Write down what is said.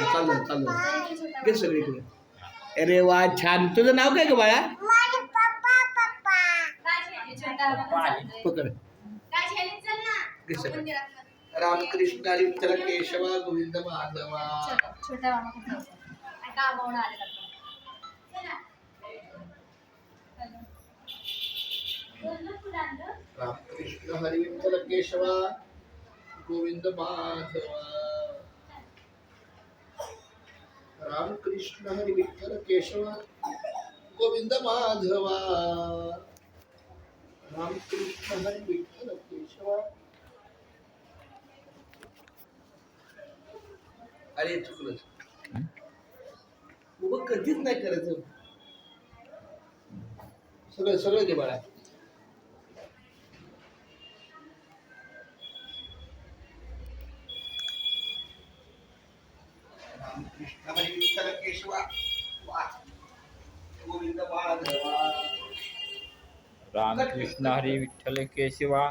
चालू चालू घे सगळीकडे. अरे वा छान. तुझं नाव काय ग बाळा? पकड घे सगळं. रामकृष्ण विठ्ठल केशवा गोविंद माधवा. छोट्या मामा रामकृष्ण हरी विठ्ठल केशवा गोविंद माधवा. रामकृष्ण हरी विठ्ठल केशवा गोविंद माधवा. रामकृष्ण हरी विठ्ठल केशवा. अरे चुकलंच. उभं कधीच नाही करायचं. सगळं सगळं घे बाळा. रामकृष्ण हरी विठ्ठल केशवा गोविंद माधवा. रामकृष्ण हरी विठ्ठल केशवा